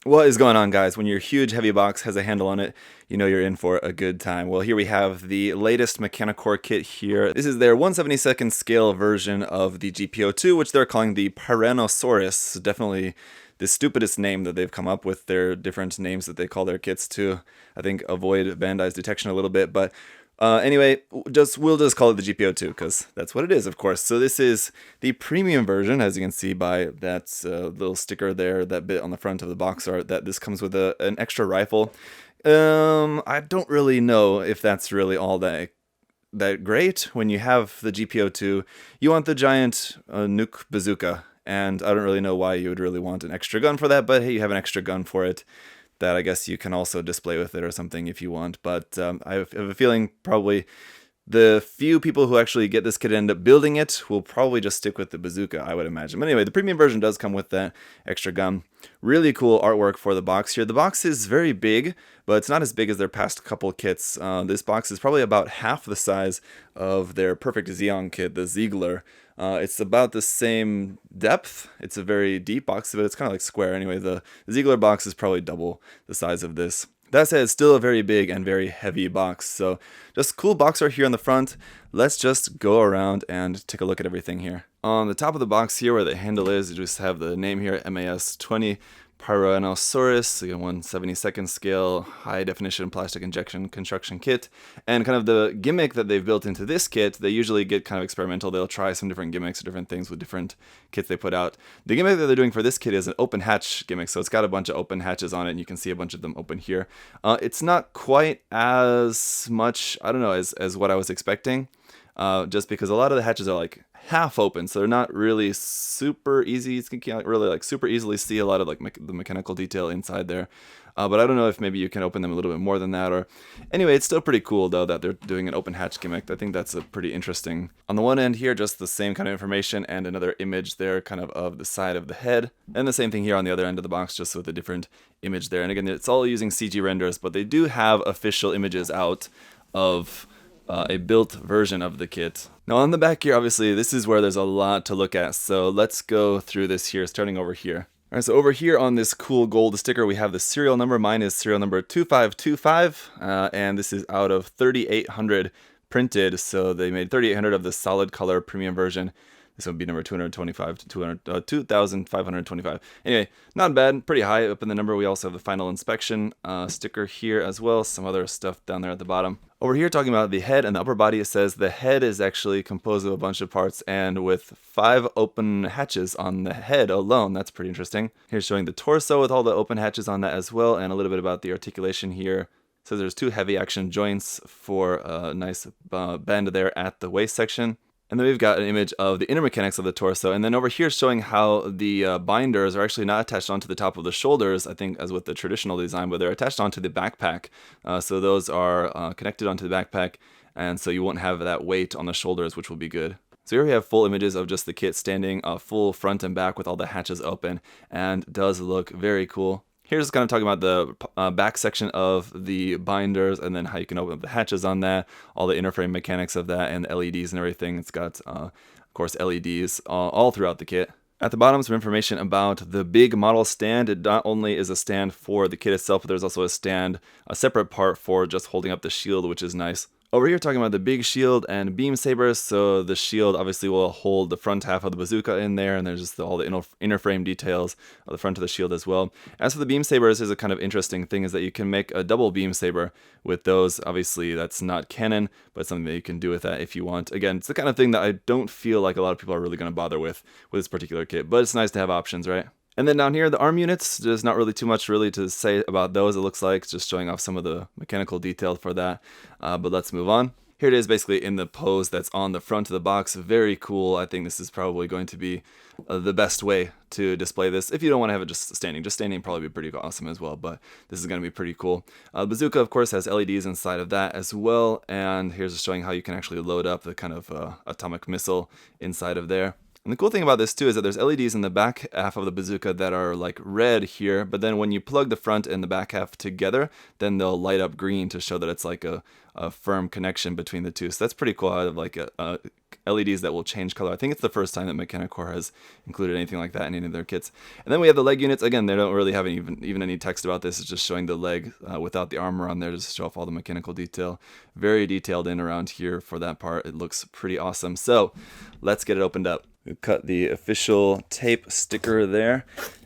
What is going on, guys? When your huge heavy box has a handle on it, you know you're in for a good time. Well, here we have the latest Mechanicore kit here. This is their 1/72nd scale version of the GP02, which they're calling the Pyrannosaurus. Definitely the stupidest name that they've come up with. Their different names that they call their kits to, I think, avoid Bandai's detection a little bit. But anyway, we'll just call it the GP02 because that's what it is, of course. So this is the premium version, as you can see by that little sticker there, that bit on the front of the box art, that this comes with an extra rifle. I don't really know if that's really all that great. When you have the GP02, you want the giant nuke bazooka, and I don't really know why you would really want an extra gun for that, but hey, you have an extra gun for it that I guess you can also display with it or something if you want. But I have a feeling probably the few people who actually get this kit and end up building it will probably just stick with the bazooka, I would imagine. But anyway, the premium version does come with that extra gun. Really cool artwork for the box here. The box is very big, but it's not as big as their past couple kits. This box is probably about half the size of their Perfect Xeon kit, the Ziegler. It's about the same depth. It's a very deep box, but it's kind of like square. Anyway, the Ziegler box is probably double the size of this. That said, it's still a very big and very heavy box. So just cool box art here on the front. Let's just go around and take a look at everything here. On the top of the box here where the handle is, you just have the name here, MAS-20. Pyrannosaurus, again, 1/72nd scale, high definition plastic injection construction kit. And kind of the gimmick that they've built into this kit, they usually get kind of experimental. They'll try some different gimmicks or different things with different kits they put out. The gimmick that they're doing for this kit is an open hatch gimmick. So it's got a bunch of open hatches on it, and you can see a bunch of them open here. It's not quite as much, I don't know, as what I was expecting. Just because a lot of the hatches are like half open, so they're not really super easy. You can't really like super easily see a lot of like the mechanical detail inside there. But I don't know if maybe you can open them a little bit more than that. Or anyway, it's still pretty cool though that they're doing an open hatch gimmick. I think that's a pretty interesting. On the one end here, just the same kind of information and another image there, kind of the side of the head, and the same thing here on the other end of the box, just with a different image there. And again, it's all using CG renders, but they do have official images out of a built version of the kit. Now on the back here, obviously, this is where there's a lot to look at, so let's go through this here, starting over here. Alright, so over here on this cool gold sticker, we have the serial number. Mine is serial number 2525, and this is out of 3,800 printed, so they made 3,800 of the solid color premium version. This would be number 225 to 2,525. Anyway, not bad, pretty high up in the number. We also have the final inspection sticker here as well. Some other stuff down there at the bottom. Over here, talking about the head and the upper body, it says the head is actually composed of a bunch of parts and with 5 open hatches on the head alone. That's pretty interesting. Here's showing the torso with all the open hatches on that as well, and a little bit about the articulation here. So there's 2 heavy action joints for a nice bend there at the waist section. And then we've got an image of the inner mechanics of the torso. And then over here showing how the binders are actually not attached onto the top of the shoulders, I think as with the traditional design, but they're attached onto the backpack. So those are connected onto the backpack, and so you won't have that weight on the shoulders, which will be good. So here we have full images of just the kit standing full front and back with all the hatches open, and does look very cool. Here's kind of talking about the back section of the binders and then how you can open up the hatches on that, all the interframe mechanics of that, and the LEDs and everything. It's got, of course, LEDs all throughout the kit. At the bottom, some information about the big model stand. It not only is a stand for the kit itself, but there's also a stand, a separate part for just holding up the shield, which is nice. Over here, talking about the big shield and beam sabers. So the shield obviously will hold the front half of the bazooka in there, and there's just all the inner frame details of the front of the shield as well. As for the beam sabers, is a kind of interesting thing is that you can make a double beam saber with those. Obviously, that's not canon, but something that you can do with that if you want. Again, it's the kind of thing that I don't feel like a lot of people are really going to bother with this particular kit, but it's nice to have options, right? And then down here, the arm units, there's not really too much really to say about those, it looks like, just showing off some of the mechanical detail for that, but let's move on. Here it is basically in the pose that's on the front of the box. Very cool. I think this is probably going to be the best way to display this. If you don't want to have it just standing probably be pretty awesome as well, but this is going to be pretty cool. Bazooka, of course, has LEDs inside of that as well, and here's just showing how you can actually load up the kind of atomic missile inside of there. And the cool thing about this too is that there's LEDs in the back half of the bazooka that are like red here, but then when you plug the front and the back half together, then they'll light up green to show that it's like a firm connection between the two. So that's pretty cool. I have like LEDs that will change color. I think it's the first time that Mechanicore has included anything like that in any of their kits. And then we have the leg units. Again, they don't really have even any text about this. It's just showing the leg without the armor on there to show off all the mechanical detail. Very detailed in around here for that part. It looks pretty awesome. So let's get it opened up. We cut the official tape sticker there,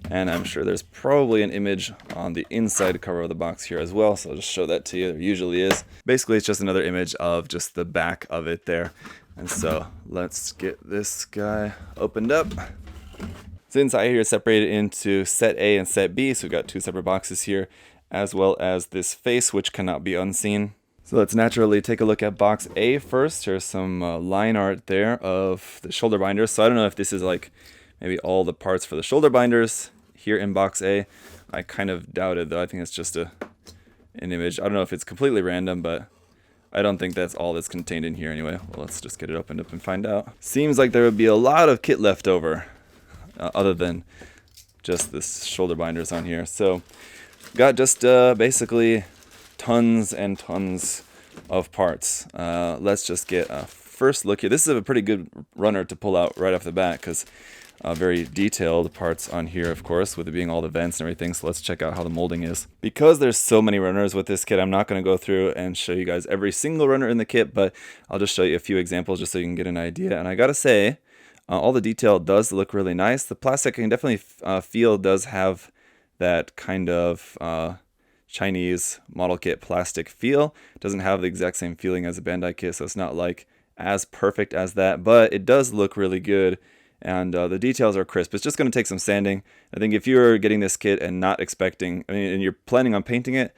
and I'm sure there's probably an image on the inside cover of the box here as well, so I'll just show that to you. There usually is. Basically, it's just another image of just the back of it there. And so let's get this guy opened up. So inside here is separated into set A and set B, so we've got two separate boxes here, as well as this face, which cannot be unseen. So let's naturally take a look at box A first. There's some line art there of the shoulder binders. So I don't know if this is like maybe all the parts for the shoulder binders here in box A. I kind of doubt it though. I think it's just an image. I don't know if it's completely random, but I don't think that's all that's contained in here anyway. Well, let's just get it opened up and find out. Seems like there would be a lot of kit left over other than just this shoulder binders on here. So got just basically tons and tons of parts. Let's just get a first look here. This is a pretty good runner to pull out right off the bat because very detailed parts on here, of course, with it being all the vents and everything. So let's check out how the molding is. Because there's so many runners with this kit, I'm not going to go through and show you guys every single runner in the kit, but I'll just show you a few examples just so you can get an idea. And I gotta say, all the detail does look really nice. The plastic, I can definitely feel, does have that kind of Chinese model kit plastic feel. It doesn't have the exact same feeling as a Bandai kit, so it's not like as perfect as that, but it does look really good, and the details are crisp. It's just going to take some sanding. I think if you're getting this kit and not expecting, and you're planning on painting it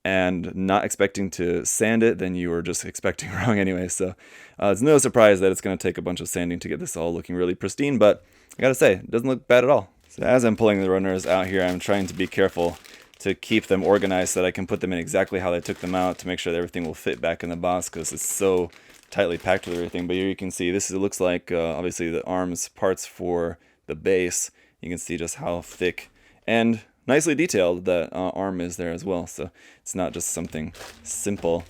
and not expecting to sand it, then you were just expecting wrong anyway. So it's no surprise that it's going to take a bunch of sanding to get this all looking really pristine, but I gotta say, it doesn't look bad at all. So as I'm pulling the runners out here, I'm trying to be careful to keep them organized so that I can put them in exactly how they took them out to make sure that everything will fit back in the box because it's so tightly packed with everything. But here you can see it looks like obviously the arms parts for the base. You can see just how thick and nicely detailed that arm is there as well. So it's not just something simple.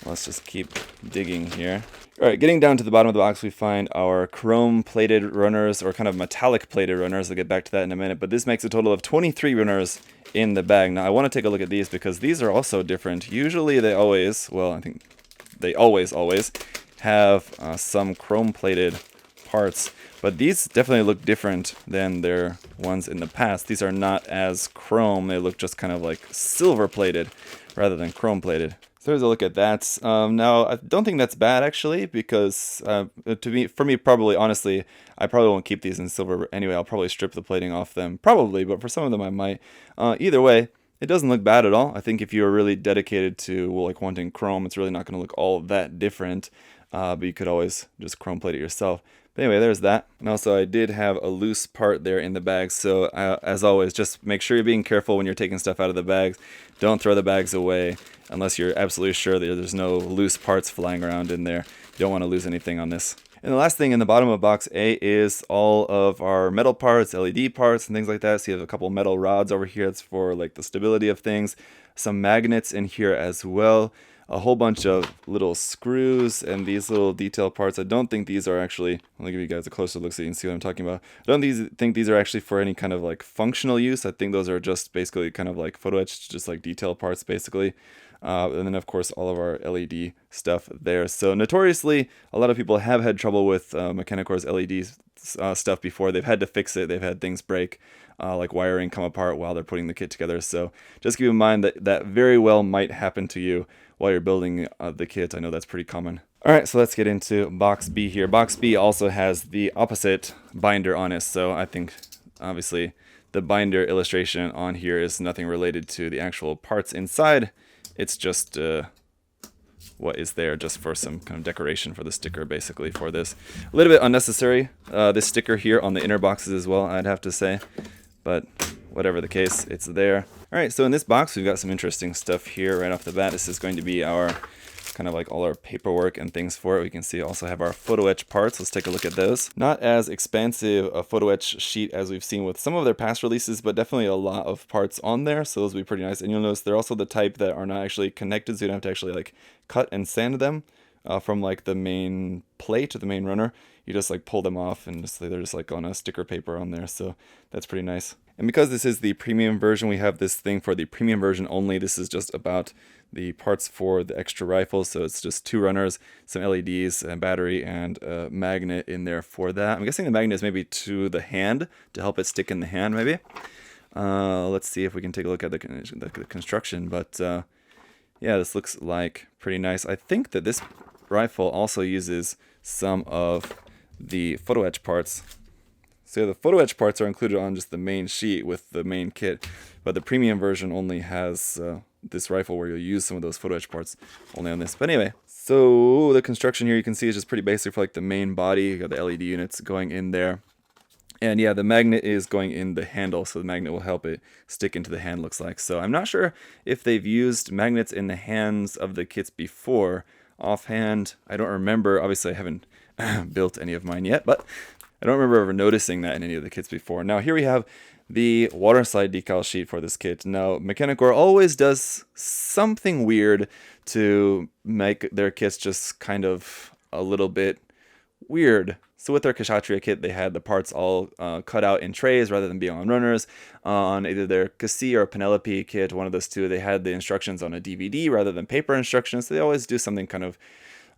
Let's just keep digging here. All right, getting down to the bottom of the box, we find our chrome-plated runners, or kind of metallic-plated runners. I'll get back to that in a minute, but this makes a total of 23 runners in the bag. Now, I want to take a look at these because these are also different. Usually they always, well, I think they always have some chrome-plated parts, but these definitely look different than their ones in the past. These are not as chrome. They look just kind of like silver-plated rather than chrome-plated. So there's a look at that. Now, I don't think that's bad, actually, because for me, probably, honestly, I probably won't keep these in silver anyway. I'll probably strip the plating off them, probably, but for some of them I might. Either way, it doesn't look bad at all. I think if you're really dedicated to like wanting chrome, it's really not going to look all that different, but you could always just chrome plate it yourself. But anyway, there's that. And also, I did have a loose part there in the bag, so as always, just make sure you're being careful when you're taking stuff out of the bags. Don't throw the bags away unless you're absolutely sure that there's no loose parts flying around in there. You don't want to lose anything on this. And the last thing in the bottom of box A is all of our metal parts, LED parts, and things like that. So you have a couple metal rods over here. That's for like the stability of things. Some magnets in here as well. A whole bunch of little screws and these little detail parts. I don't think these are actually, let me give you guys a closer look so you can see what I'm talking about. I don't think these are actually for any kind of like functional use. I think those are just basically kind of like photo etched, just like detail parts basically. And then of course all of our LED stuff there. So notoriously, a lot of people have had trouble with Mechanicore's LED stuff before. They've had to fix it. They've had things break, like wiring come apart while they're putting the kit together. So just keep in mind that that very well might happen to you while you're building the kit. I know that's pretty common. All right, so let's get into box B here. Box B also has the opposite binder on it. So I think obviously the binder illustration on here is nothing related to the actual parts inside. It's just what is there just for some kind of decoration for the sticker, basically, for this. A little bit unnecessary, this sticker here on the inner boxes as well, I'd have to say. But whatever the case, it's there. All right, so in this box, we've got some interesting stuff here right off the bat. This is going to be our kind of like all our paperwork and things for it. We can see also have our photo etch parts. Let's take a look at those. Not as expansive a photo etch sheet as we've seen with some of their past releases, but definitely a lot of parts on there, so those will be pretty nice. And you'll notice they're also the type that are not actually connected, so you don't have to actually like cut and sand them from like the main plate or the main runner. You just like pull them off and just they're just like on a sticker paper on there, so that's pretty nice. And because this is the premium version, we have this thing for the premium version only. This is just about the parts for the extra rifles, so it's just 2 runners, some LEDs, a battery, and a magnet in there for that. I'm guessing the magnet is maybe to the hand to help it stick in the hand, maybe. Let's see if we can take a look at the construction, but yeah, this looks like pretty nice. I think that this rifle also uses some of the photo etch parts. So the photo etch parts are included on just the main sheet with the main kit, but the premium version only has this rifle where you'll use some of those photo etch parts only on this. But anyway, so the construction here you can see is just pretty basic for like the main body. You got the LED units going in there. And yeah, the magnet is going in the handle, so the magnet will help it stick into the hand, looks like. So I'm not sure if they've used magnets in the hands of the kits before. Offhand, I don't remember. Obviously, I haven't built any of mine yet, but I don't remember ever noticing that in any of the kits before. Now here we have the water slide decal sheet for this kit. Now Mechanicore always does something weird to make their kits just kind of a little bit weird. So with their Kshatriya kit, they had the parts all cut out in trays rather than being on runners. On either their Kasi or Penelope kit, one of those two, they had the instructions on a DVD rather than paper instructions. So they always do something kind of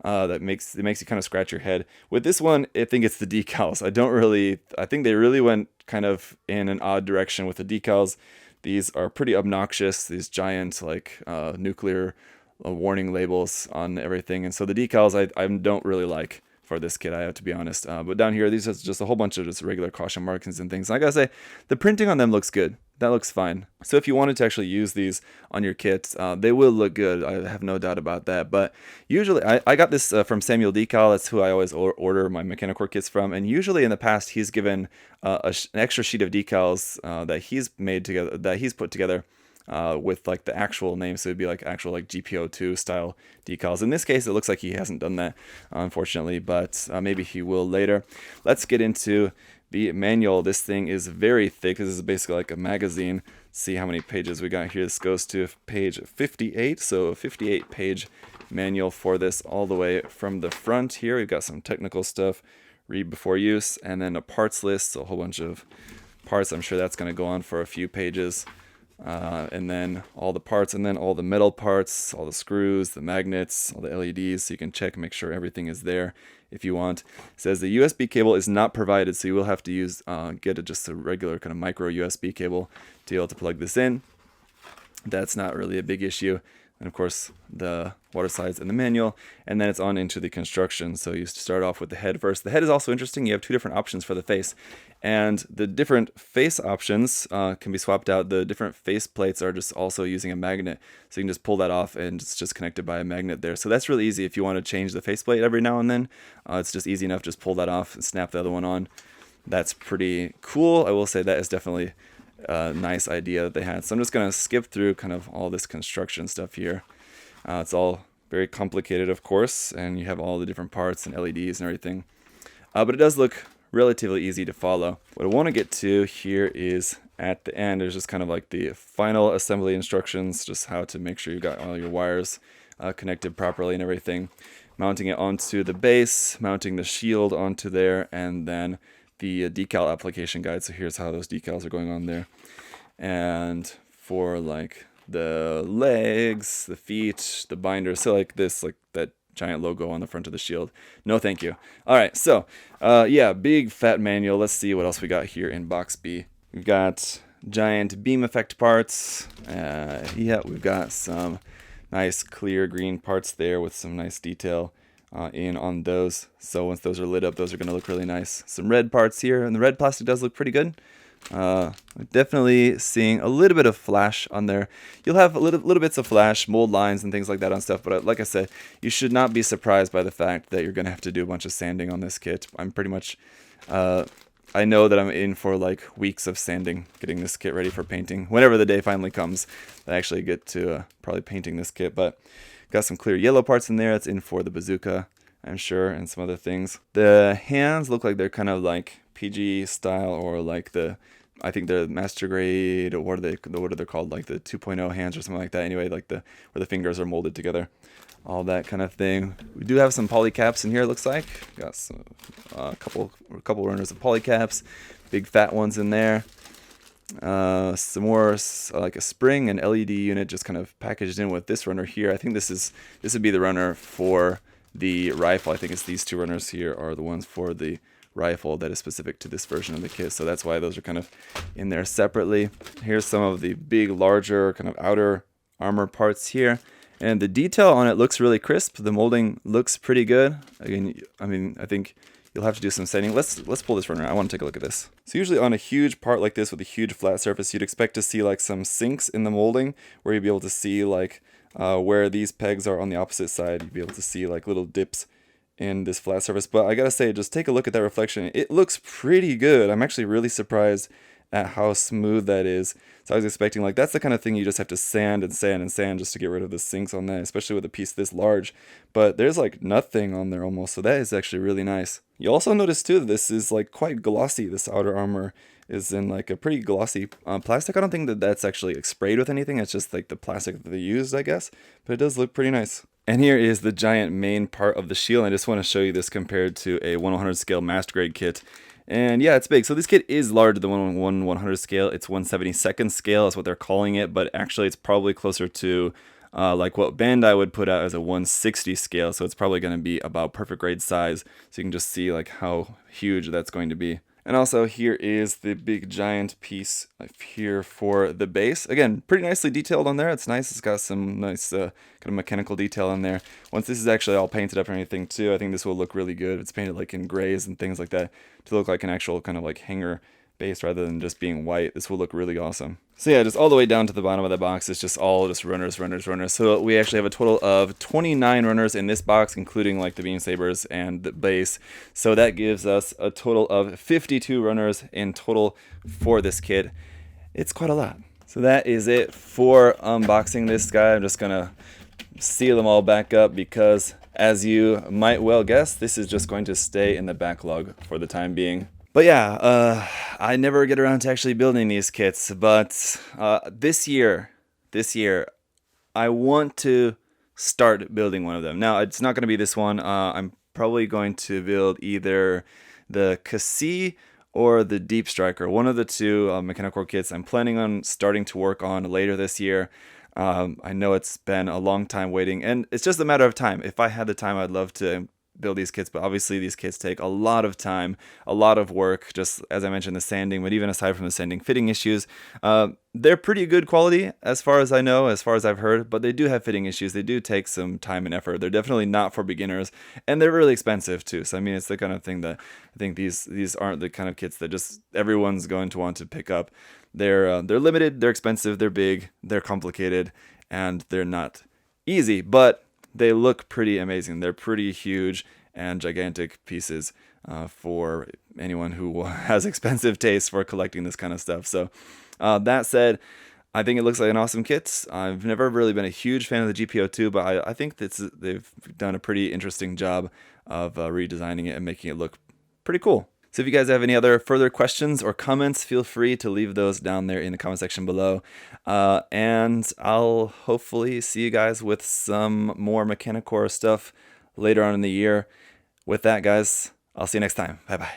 that makes you kind of scratch your head. With this one, I think it's the decals. I think they really went kind of in an odd direction with the decals. These are pretty obnoxious, these giant like nuclear warning labels on everything. And so the decals I don't really like for this kit, I have to be honest. But down here, these are just a whole bunch of just regular caution markings and things. And I gotta say, the printing on them looks good. That looks fine. So if you wanted to actually use these on your kit, they will look good. I have no doubt about that. But usually, I got this from Samuel Decal. That's who I always order my Mechanicore kits from. And usually in the past, he's given an extra sheet of decals that he's made together, that he's put together with like the actual name, so it'd be like actual like GP02 style decals. In this case, it looks like he hasn't done that, unfortunately, but maybe he will later. Let's get into the manual. This thing is very thick. This is basically like a magazine. See how many pages we got here. This goes to page 58, so a 58-page manual for this all the way from the front here. We've got some technical stuff, read before use, and then a parts list, so a whole bunch of parts. I'm sure that's going to go on for a few pages. And then all the parts, and then all the metal parts, all the screws, the magnets, all the LEDs, so you can check and make sure everything is there if you want. It says the USB cable is not provided, so you will have to use just a regular kind of micro USB cable to be able to plug this in. That's not really a big issue. And of course, the water slides and the manual, and then it's on into the construction. So you start off with the head first. The head is also interesting. You have 2 different options for the face, and the different face options can be swapped out. The different face plates are just also using a magnet, so you can just pull that off, and it's just connected by a magnet there. So that's really easy if you want to change the faceplate every now and then. It's just easy enough. Just pull that off and snap the other one on. That's pretty cool. I will say that is definitely nice idea that they had. So I'm just going to skip through kind of all this construction stuff here. It's all very complicated, of course, and you have all the different parts and LEDs and everything. But it does look relatively easy to follow. What I want to get to here is at the end, there's just kind of like the final assembly instructions, just how to make sure you got all your wires connected properly and everything. Mounting it onto the base, mounting the shield onto there, and then the decal application guide. So here's how those decals are going on there. And for like the legs, the feet, the binder, so like this, like that giant logo on the front of the shield. No thank you. All right, so yeah, big fat manual. Let's see what else we got here in box B. We've got giant beam effect parts. Yeah, we've got some nice clear green parts there with some nice detail in on those. So once those are lit up, those are going to look really nice. Some red parts here, and the red plastic does look pretty good. Definitely seeing a little bit of flash on there. You'll have little bits of flash, mold lines and things like that on stuff, but like I said, you should not be surprised by the fact that you're going to have to do a bunch of sanding on this kit. I'm pretty much, I know that I'm in for like weeks of sanding, getting this kit ready for painting, whenever the day finally comes that I actually get to probably painting this kit. But Got some clear yellow parts in there. It's in for the bazooka, I'm sure, and some other things. The hands look like they're kind of like PG style, or like I think the master grade, or what are they called, like the 2.0 hands or something like that. Anyway, like where the fingers are molded together, all that kind of thing. We do have some polycaps in here, it looks like. Got some a couple runners of polycaps, big fat ones in there. Some more like a spring and LED unit just kind of packaged in with this runner here. I think this would be the runner for the rifle. I think it's these two runners here are the ones for the rifle that is specific to this version of the kit, so that's why those are kind of in there separately. Here's some of the big, larger kind of outer armor parts here, and the detail on it looks really crisp. The molding looks pretty good. Again, I mean, I think you'll have to do some sanding. Let's pull this runner. I want to take a look at this. So usually on a huge part like this with a huge flat surface, you'd expect to see like some sinks in the molding where you'd be able to see like where these pegs are on the opposite side. You'd be able to see like little dips in this flat surface, but I gotta say, just take a look at that reflection. It looks pretty good. I'm actually really surprised at how smooth that is. So I was expecting, like, that's the kind of thing you just have to sand and sand and sand just to get rid of the sinks on that, especially with a piece this large. But there's like nothing on there almost, so that is actually really nice. You also notice too that this is like quite glossy. This outer armor is in like a pretty glossy plastic. I don't think that that's actually like sprayed with anything. It's just like the plastic that they used, I guess. But it does look pretty nice. And here is the giant main part of the shield. I just want to show you this compared to a 1/100 scale master grade kit. And yeah, it's big. So this kit is larger than 1/100 scale. It's 1/72 scale is what they're calling it, but actually it's probably closer to like what Bandai would put out as a 160 scale. So it's probably going to be about perfect grade size. So you can just see like how huge that's going to be. And also here is the big giant piece here for the base. Again, pretty nicely detailed on there. It's nice. It's got some nice kind of mechanical detail in there. Once this is actually all painted up or anything too, I think this will look really good. It's painted like in grays and things like that to look like an actual kind of like hanger base rather than just being white. This will look really awesome. So yeah, just all the way down to the bottom of the box, it's just all just runners. So we actually have a total of 29 runners in this box, including like the beam sabers and the base. So that gives us a total of 52 runners in total for this kit. It's quite a lot. So that is it for unboxing this guy. I'm just gonna seal them all back up because, as you might well guess, this is just going to stay in the backlog for the time being. But yeah, I never get around to actually building these kits, but this year, I want to start building one of them. Now, it's not going to be this one. I'm probably going to build either the Cassie or the Deep Striker, one of the two Mechanicore kits I'm planning on starting to work on later this year. I know it's been a long time waiting, and it's just a matter of time. If I had the time, I'd love to build these kits, but obviously these kits take a lot of time, a lot of work, just as I mentioned, the sanding. But even aside from the sanding, fitting issues, they're pretty good quality as far as I know, as far as I've heard, but they do have fitting issues. They do take some time and effort. They're definitely not for beginners, and they're really expensive too. So I mean, it's the kind of thing that I think these aren't the kind of kits that just everyone's going to want to pick up. They're limited, they're expensive, they're big, they're complicated, and they're not easy, but they look pretty amazing. They're pretty huge and gigantic pieces for anyone who has expensive taste for collecting this kind of stuff. So that said, I think it looks like an awesome kit. I've never really been a huge fan of the GP02, but I think they've done a pretty interesting job of redesigning it and making it look pretty cool. So if you guys have any other further questions or comments, feel free to leave those down there in the comment section below. And I'll hopefully see you guys with some more Mechanicore stuff later on in the year. With that, guys, I'll see you next time. Bye-bye.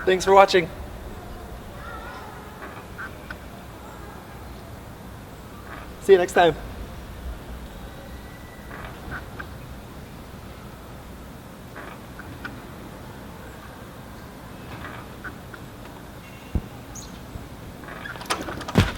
Thanks for watching. See you next time.